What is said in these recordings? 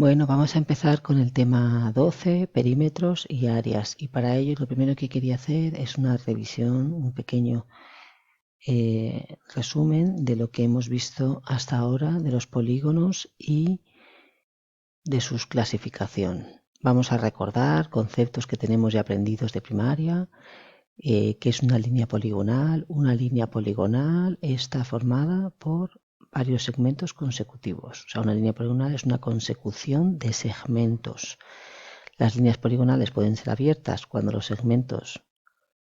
Bueno, vamos a empezar con el tema 12, perímetros y áreas. Y para ello lo primero que quería hacer es una revisión, un pequeño resumen de lo que hemos visto hasta ahora de los polígonos y de su clasificación. Vamos a recordar conceptos que tenemos ya aprendidos de primaria, que es una línea poligonal. Una línea poligonal está formada por varios segmentos consecutivos. O sea, una línea poligonal es una consecución de segmentos. Las líneas poligonales pueden ser abiertas cuando los segmentos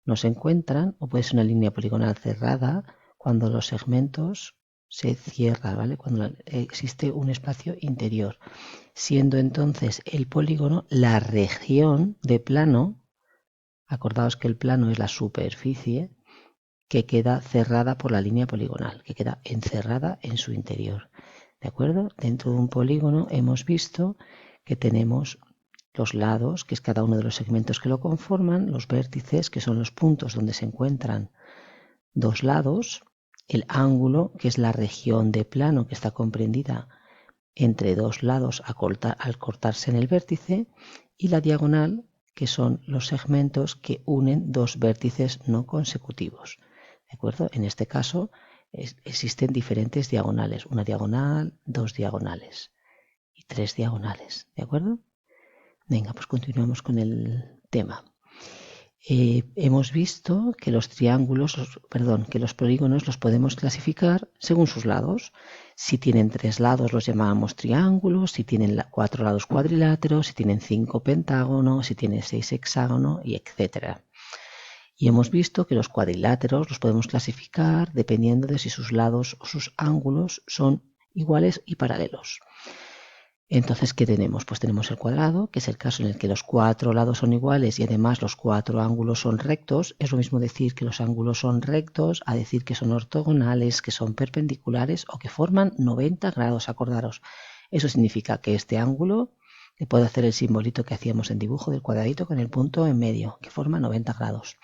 no se encuentran, o puede ser una línea poligonal cerrada cuando los segmentos se cierran, ¿vale? Cuando existe un espacio interior, siendo entonces el polígono la región de plano. Acordaos que el plano es la superficie que queda cerrada por la línea poligonal, que queda encerrada en su interior. ¿De acuerdo? Dentro de un polígono hemos visto que tenemos los lados, que es cada uno de los segmentos que lo conforman, los vértices, que son los puntos donde se encuentran dos lados, el ángulo, que es la región de plano que está comprendida entre dos lados al cortarse en el vértice, y la diagonal, que son los segmentos que unen dos vértices no consecutivos. ¿De acuerdo? En este caso existen diferentes diagonales, una diagonal, dos diagonales y tres diagonales. ¿De acuerdo? Venga, pues continuamos con el tema. Hemos visto que los que los polígonos los podemos clasificar según sus lados. Si tienen 3 lados los llamamos triángulos, si tienen 4 lados cuadriláteros, si tienen 5 pentágonos, si tienen 6 hexágonos, y etc. Y hemos visto que los cuadriláteros los podemos clasificar dependiendo de si sus lados o sus ángulos son iguales y paralelos. Entonces, ¿qué tenemos? Pues tenemos el cuadrado, que es el caso en el que los 4 lados son iguales y además los 4 ángulos son rectos. Es lo mismo decir que los ángulos son rectos a decir que son ortogonales, que son perpendiculares o que forman 90 grados. Acordaros, eso significa que este ángulo, le puedo hacer el simbolito que hacíamos en dibujo del cuadradito con el punto en medio, que forma 90 grados.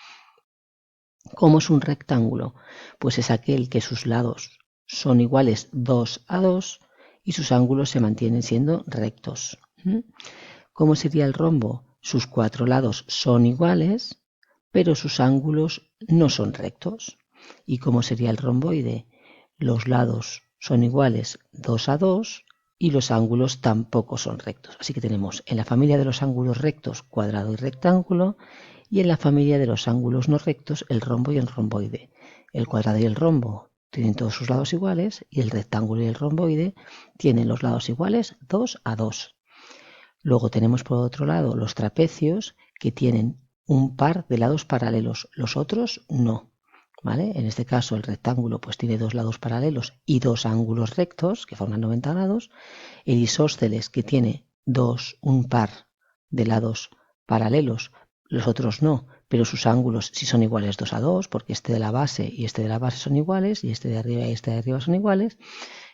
¿Cómo es un rectángulo? Pues es aquel que sus lados son iguales 2 a 2 y sus ángulos se mantienen siendo rectos. ¿Cómo sería el rombo? Sus 4 lados son iguales, pero sus ángulos no son rectos. ¿Y cómo sería el romboide? Los lados son iguales 2 a 2 y los ángulos tampoco son rectos. Así que tenemos en la familia de los ángulos rectos cuadrado y rectángulo, y en la familia de los ángulos no rectos el rombo y el romboide. El cuadrado y el rombo tienen todos sus lados iguales y el rectángulo y el romboide tienen los lados iguales 2 a 2. Luego tenemos por otro lado los trapecios, que tienen un par de lados paralelos, los otros no. ¿Vale? En este caso el rectángulo pues tiene dos lados paralelos y dos ángulos rectos que forman 90 grados. El isósceles, que tiene un par de lados paralelos, los otros no, pero sus ángulos sí son iguales 2 a 2, porque este de la base y este de la base son iguales, y este de arriba y este de arriba son iguales.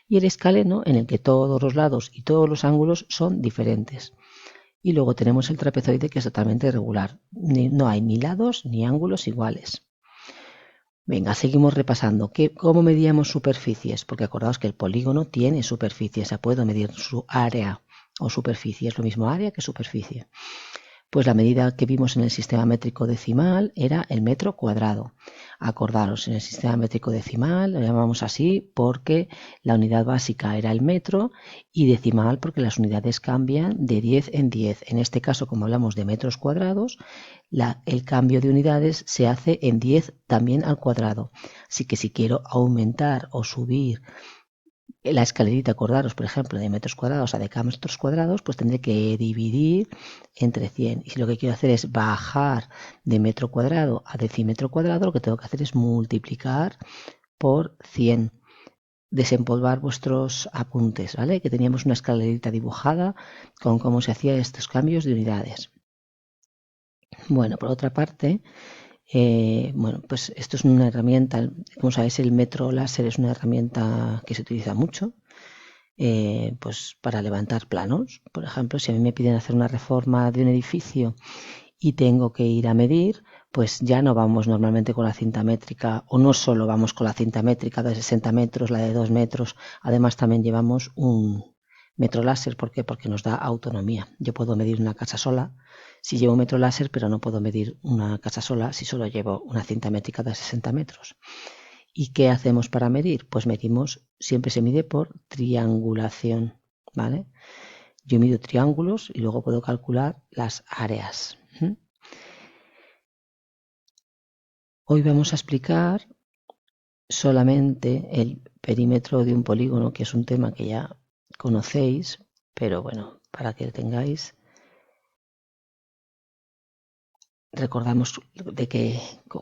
Y el escaleno, en el que todos los lados y todos los ángulos son diferentes. Y luego tenemos el trapezoide, que es totalmente irregular. No hay ni lados ni ángulos iguales. Venga, seguimos repasando. ¿Cómo medíamos superficies? Porque acordaos que el polígono tiene superficie. O sea, puedo medir su área o superficie. Es lo mismo área que superficie. Pues la medida que vimos en el sistema métrico decimal era el metro cuadrado. Acordaros, en el sistema métrico decimal lo llamamos así porque la unidad básica era el metro, y decimal porque las unidades cambian de 10 en 10. En este caso, como hablamos de metros cuadrados, el cambio de unidades se hace en 10 también al cuadrado. Así que si quiero aumentar o subir la escalerita, acordaros, por ejemplo, de metros cuadrados a decámetros cuadrados, pues tendré que dividir entre 100. Y si lo que quiero hacer es bajar de metro cuadrado a decímetro cuadrado, lo que tengo que hacer es multiplicar por 100. Desempolvar vuestros apuntes, ¿vale? Que teníamos una escalerita dibujada con cómo se hacían estos cambios de unidades. Bueno, por otra parte, bueno, pues esto es una herramienta, como sabéis, el metro láser es una herramienta que se utiliza mucho, pues para levantar planos. Por ejemplo, si a mí me piden hacer una reforma de un edificio y tengo que ir a medir, pues ya no vamos normalmente con la cinta métrica, o no solo vamos con la cinta métrica de 60 metros, la de 2 metros, además también llevamos un Metro láser, ¿por qué? Porque nos da autonomía. Yo puedo medir una casa sola si llevo metro láser, pero no puedo medir una casa sola si solo llevo una cinta métrica de 60 metros. ¿Y qué hacemos para medir? Pues medimos, siempre se mide por triangulación, ¿vale? Yo mido triángulos y luego puedo calcular las áreas. Hoy vamos a explicar solamente el perímetro de un polígono, que es un tema que ya conocéis, pero bueno, para que tengáis, recordamos de qué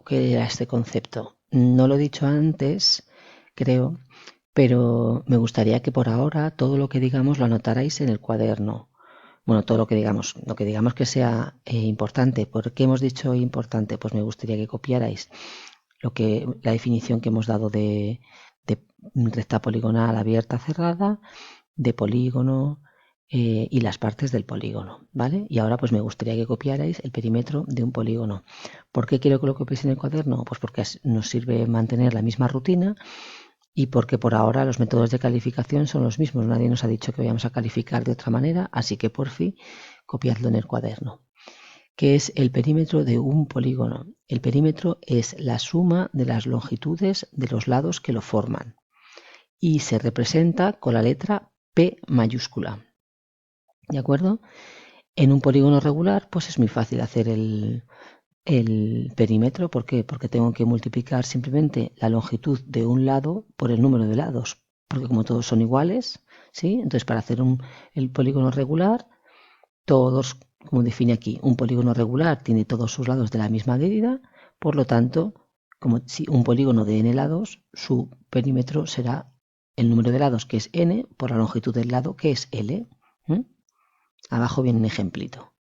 era este concepto. No lo he dicho antes, creo, pero me gustaría que por ahora todo lo que digamos lo anotarais en el cuaderno. Bueno, todo lo que digamos que sea importante. ¿Por qué hemos dicho importante? Pues me gustaría que copiarais la definición que hemos dado de recta poligonal abierta cerrada, de polígono y las partes del polígono, ¿vale? Y ahora pues me gustaría que copiarais el perímetro de un polígono. ¿Por qué quiero que lo copiéis en el cuaderno? Pues porque nos sirve mantener la misma rutina y porque por ahora los métodos de calificación son los mismos. Nadie nos ha dicho que vayamos a calificar de otra manera, así que por fin copiadlo en el cuaderno. ¿Qué es el perímetro de un polígono? El perímetro es la suma de las longitudes de los lados que lo forman y se representa con la letra P mayúscula. ¿De acuerdo? En un polígono regular, pues es muy fácil hacer el perímetro. ¿Por qué? Porque tengo que multiplicar simplemente la longitud de un lado por el número de lados. Porque como todos son iguales, ¿sí? Entonces para hacer el polígono regular, todos, como define aquí, un polígono regular tiene todos sus lados de la misma medida, por lo tanto, como si un polígono de n lados, su perímetro será el número de lados, que es n, por la longitud del lado, que es l. Abajo viene un ejemplito.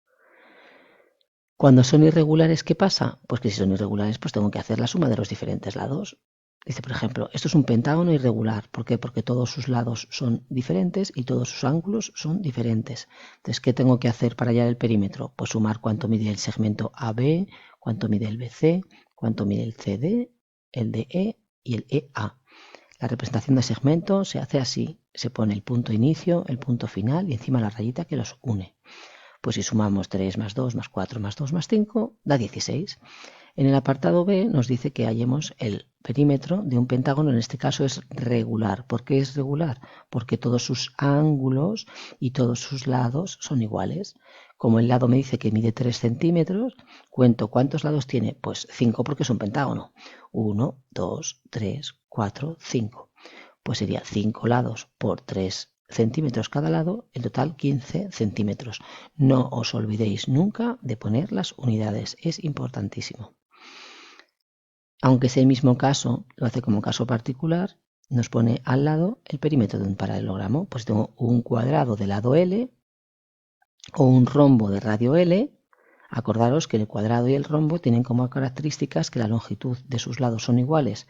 Cuando son irregulares, ¿qué pasa? Pues que si son irregulares, pues tengo que hacer la suma de los diferentes lados. Dice, por ejemplo, esto es un pentágono irregular. ¿Por qué? Porque todos sus lados son diferentes y todos sus ángulos son diferentes. Entonces, ¿qué tengo que hacer para hallar el perímetro? Pues sumar cuánto mide el segmento AB, cuánto mide el BC, cuánto mide el CD, el DE y el EA. La representación de segmento se hace así. Se pone el punto inicio, el punto final y encima la rayita que los une. Pues si sumamos 3 más 2 más 4 más 2 más 5, da 16. En el apartado B nos dice que hallemos el perímetro de un pentágono, en este caso es regular. ¿Por qué es regular? Porque todos sus ángulos y todos sus lados son iguales. Como el lado me dice que mide 3 centímetros, cuento cuántos lados tiene. Pues 5 porque es un pentágono. 1, 2, 3, 4, 5. Pues sería 5 lados por 3 centímetros cada lado, en total 15 centímetros. No os olvidéis nunca de poner las unidades, es importantísimo. Aunque sea el mismo caso, lo hace como caso particular, nos pone al lado el perímetro de un paralelogramo. Pues tengo un cuadrado de lado L o un rombo de radio L. Acordaros que el cuadrado y el rombo tienen como características que la longitud de sus lados son iguales.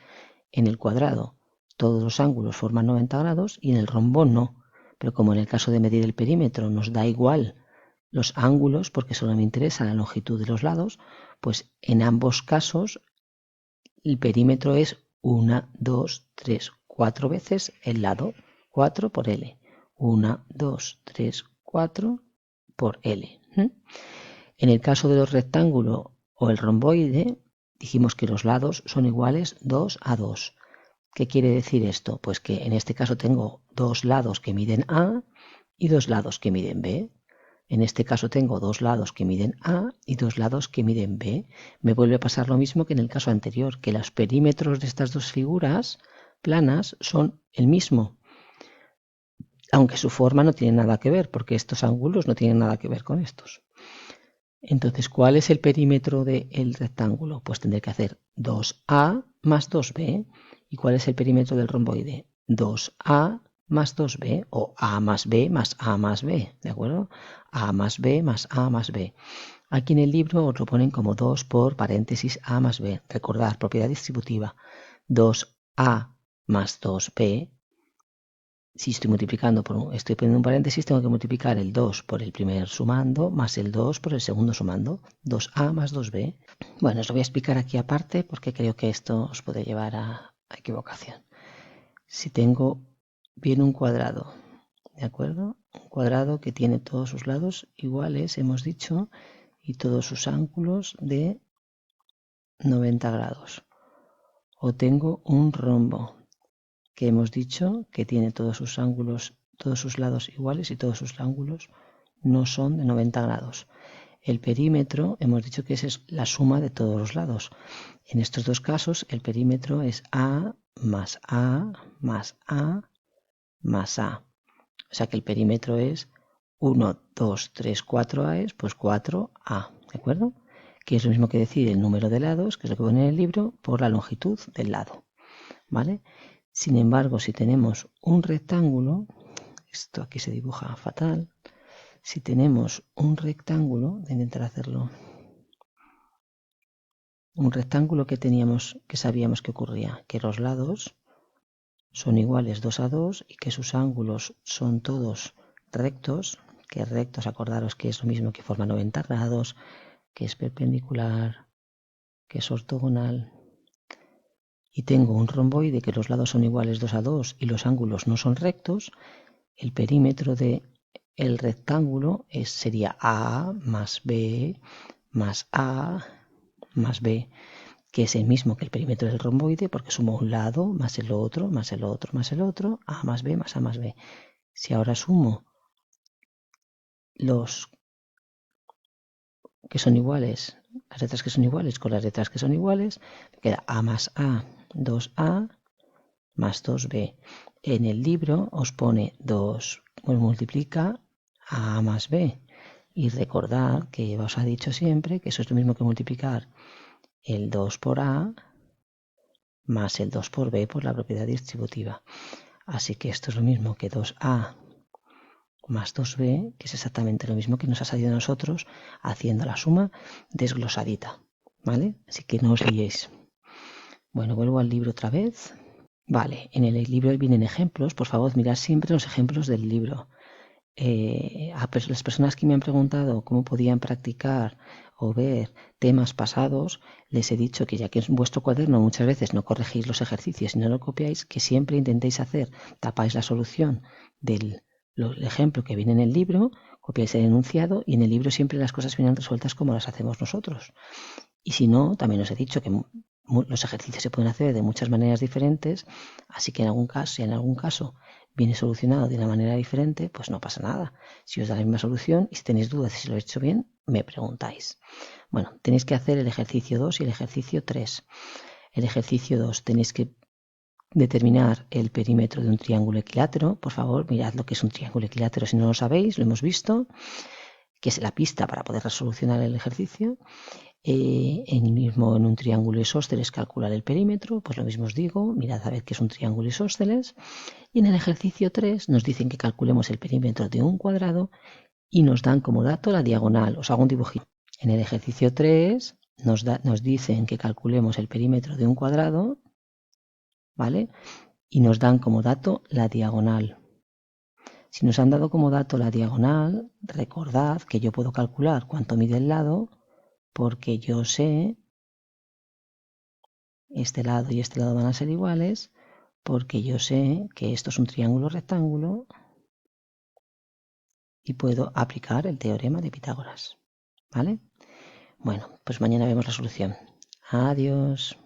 En el cuadrado todos los ángulos forman 90 grados y en el rombo no. Pero como en el caso de medir el perímetro nos da igual los ángulos porque solo me interesa la longitud de los lados, pues en ambos casos el perímetro es 1, 2, 3, 4 veces el lado, 4 por L. 1, 2, 3, 4 por L. En el caso de los rectángulos o el romboide, dijimos que los lados son iguales 2 a 2. ¿Qué quiere decir esto? Pues que en este caso tengo dos lados que miden A y dos lados que miden B. En este caso tengo dos lados que miden A y dos lados que miden B. Me vuelve a pasar lo mismo que en el caso anterior, que los perímetros de estas dos figuras planas son el mismo, aunque su forma no tiene nada que ver, porque estos ángulos no tienen nada que ver con estos. Entonces, ¿cuál es el perímetro del rectángulo? Pues tendré que hacer 2A más 2B. ¿Y cuál es el perímetro del romboide? 2A más 2B o A más B más A más B, ¿de acuerdo? A más B más A más B. Aquí en el libro os lo ponen como 2 por paréntesis A más B. Recordad, propiedad distributiva. 2A más 2B. Si estoy multiplicando, estoy poniendo un paréntesis, tengo que multiplicar el 2 por el primer sumando más el 2 por el segundo sumando. 2A más 2B. Bueno, os lo voy a explicar aquí aparte porque creo que esto os puede llevar a equivocación. Si tengo bien un cuadrado ¿de acuerdo? Un cuadrado que tiene todos sus lados iguales, hemos dicho, y todos sus ángulos de 90 grados. O tengo un rombo, que hemos dicho que tiene todos sus ángulos, todos sus lados iguales y todos sus ángulos no son de 90 grados. El perímetro, hemos dicho que esa es la suma de todos los lados. En estos dos casos, el perímetro es A más A más A más A. O sea que el perímetro es 1, 2, 3, 4A es pues 4A, ¿de acuerdo? Que es lo mismo que decir el número de lados, que es lo que pone en el libro, por la longitud del lado, ¿vale? Sin embargo, si tenemos un rectángulo, esto aquí se dibuja fatal, si tenemos un rectángulo, voy a intentar hacerlo, un rectángulo que teníamos, que sabíamos que ocurría, que los lados son iguales 2 a 2 y que sus ángulos son todos rectos, que rectos, acordaros que es lo mismo que forma 90 grados, que es perpendicular, que es ortogonal, y tengo un romboide que los lados son iguales 2 a 2 y los ángulos no son rectos, el perímetro de el rectángulo sería A más B más A más B, que es el mismo que el perímetro del romboide porque sumo un lado más el otro más el otro más el otro, A más B más A más B. Si ahora sumo los que son iguales, las letras que son iguales con las letras que son iguales, me queda A más A, 2A más 2B. En el libro os pone 2, os multiplica A más B. Y recordad que os ha dicho siempre que eso es lo mismo que multiplicar el 2 por A más el 2 por B por la propiedad distributiva. Así que esto es lo mismo que 2A más 2B, que es exactamente lo mismo que nos ha salido a nosotros haciendo la suma desglosadita, ¿vale? Así que no os liéis. Bueno, vuelvo al libro otra vez. Vale, en el libro vienen ejemplos. Por favor, mirad siempre los ejemplos del libro. A las personas que me han preguntado cómo podían practicar o ver temas pasados, les he dicho que ya que en vuestro cuaderno muchas veces no corregís los ejercicios y no lo copiáis, que siempre intentéis hacer, tapáis la solución del ejemplo que viene en el libro, copiáis el enunciado y en el libro siempre las cosas vienen resueltas como las hacemos nosotros. Y si no, también os he dicho que los ejercicios se pueden hacer de muchas maneras diferentes, así que en algún caso, si en algún caso viene solucionado de una manera diferente, pues no pasa nada. Si os da la misma solución y si tenéis dudas de si lo he hecho bien, me preguntáis. Bueno, tenéis que hacer el ejercicio 2 y el ejercicio 3. El ejercicio 2 tenéis que determinar el perímetro de un triángulo equilátero. Por favor, mirad lo que es un triángulo equilátero si no lo sabéis, lo hemos visto, que es la pista para poder solucionar el ejercicio. En un triángulo isósceles calcular el perímetro, pues lo mismo os digo, mirad a ver qué es un triángulo isósceles. Y en el ejercicio 3 nos dicen que calculemos el perímetro de un cuadrado y nos dan como dato la diagonal. Os hago un dibujito. En el ejercicio 3 nos dicen que calculemos el perímetro de un cuadrado, ¿vale? Y nos dan como dato la diagonal. Si nos han dado como dato la diagonal, recordad que yo puedo calcular cuánto mide el lado, porque yo sé, este lado y este lado van a ser iguales, porque yo sé que esto es un triángulo rectángulo y puedo aplicar el teorema de Pitágoras, ¿vale? Bueno, pues mañana vemos la solución. Adiós.